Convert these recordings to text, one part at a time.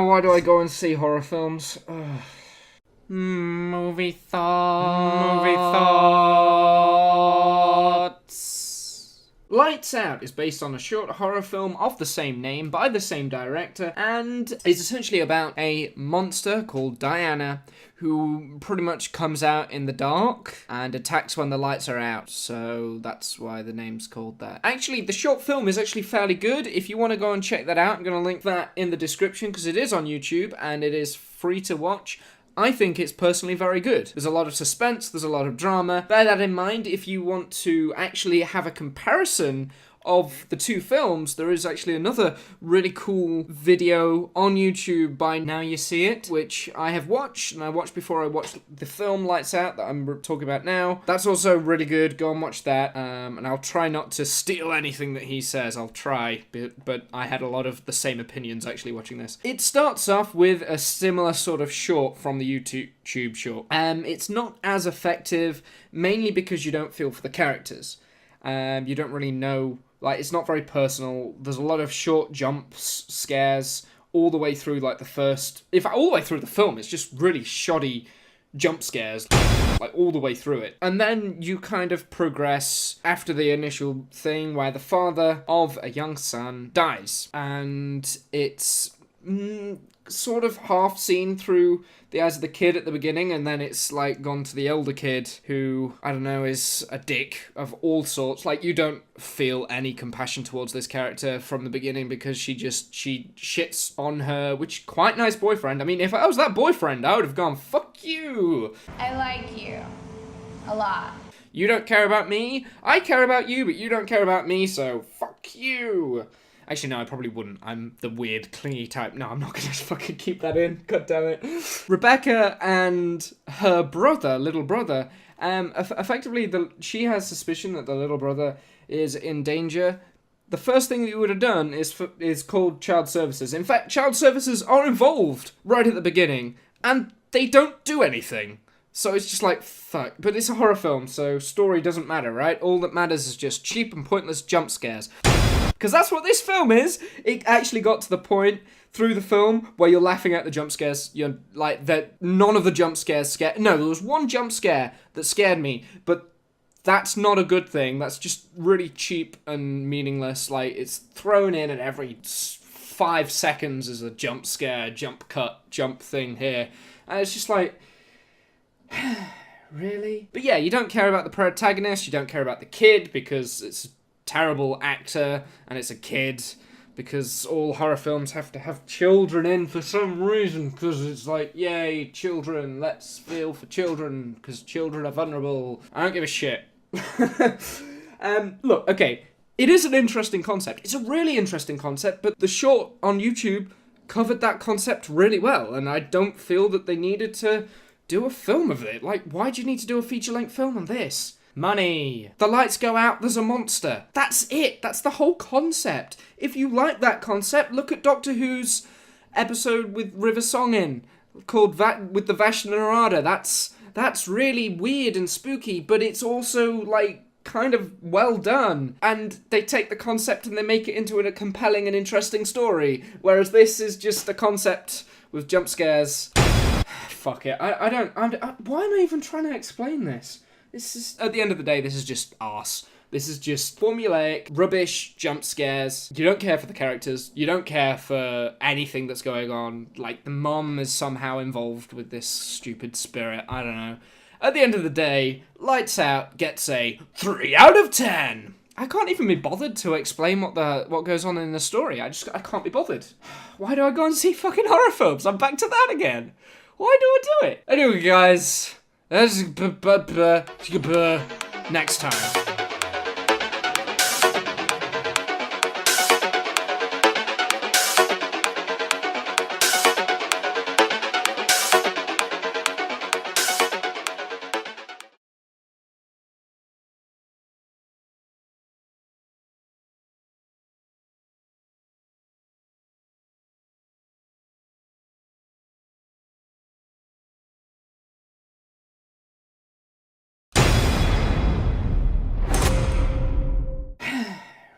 why do I go and see horror films? Ugh. Movie thoughts. Lights Out is based on a short horror film of the same name by the same director, and is essentially about a monster called Diana who pretty much comes out in the dark and attacks when the lights are out. So that's why the name's called that. Actually, the short film is actually fairly good. If you want to go and check that out, I'm going to link that in the description because it is on YouTube and it is free to watch. I think it's personally very good. There's a lot of suspense, there's a lot of drama. Bear that in mind if you want to actually have a comparison of the two films. There is actually another really cool video on YouTube by Now You See It, which I have watched, and I watched before I watched the film Lights Out that I'm talking about now. That's also really good. Go and watch that, and I'll try not to steal anything that he says. I'll try, but I had a lot of the same opinions actually watching this. It starts off with a similar sort of short from the YouTube short. It's not as effective, mainly because you don't feel for the characters. You don't really know. Like, it's not very personal. There's a lot of short jumps, scares, all the way through, like, all the way through the film. It's just really shoddy jump scares, like, all the way through it. And then you kind of progress after the initial thing where the father of a young son dies. And it's sort of half seen through the eyes of the kid at the beginning, and then it's like gone to the elder kid who, I don't know, is a dick of all sorts. Like, you don't feel any compassion towards this character from the beginning because she shits on her, which quite nice boyfriend. I mean, if I was that boyfriend, I would have gone, fuck you. I like you. A lot. You don't care about me, I care about you, but you don't care about me, so fuck you. Actually, no, I probably wouldn't. I'm the weird, clingy type. No, I'm not gonna fucking keep that in. God damn it. Rebecca and her brother, little brother, effectively, she has suspicion that the little brother is in danger. The first thing that you would have done is called child services. In fact, child services are involved right at the beginning, and they don't do anything. So it's just like, fuck. But it's a horror film, so story doesn't matter, right? All that matters is just cheap and pointless jump scares. Because that's what this film is. It actually got to the point through the film where you're laughing at the jump scares. You're like, that none of the jump scares scared. No, there was one jump scare that scared me, but that's not a good thing. That's just really cheap and meaningless. Like, it's thrown in, and every 5 seconds is a jump scare, jump cut, jump thing here. And it's just like, really? But yeah, you don't care about the protagonist, you don't care about the kid because it's a terrible actor and it's a kid, because all horror films have to have children in for some reason, because it's like, yay, children, let's feel for children, because children are vulnerable. I don't give a shit. Look, okay, it is an interesting concept. It's a really interesting concept, but the short on YouTube covered that concept really well, and I don't feel that they needed to do a film of it. Like, why do you need to do a feature-length film on this? Money. The lights go out, there's a monster. That's it. That's the whole concept. If you like that concept, look at Doctor Who's episode with River Song in, called with the Vashta Nerada. That's really weird and spooky, but it's also, like, kind of well done. And they take the concept and they make it into a compelling and interesting story. Whereas this is just a concept with jump scares. Fuck it. Why am I even trying to explain this? This is, at the end of the day, this is just arse. This is just formulaic, rubbish jump scares. You don't care for the characters. You don't care for anything that's going on. Like, the mom is somehow involved with this stupid spirit. I don't know. At the end of the day, Lights Out gets a 3 out of 10. I can't even be bothered to explain what goes on in the story. I can't be bothered. Why do I go and see fucking horror films? I'm back to that again. Why do I do it? Anyway, guys, next time.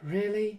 Really?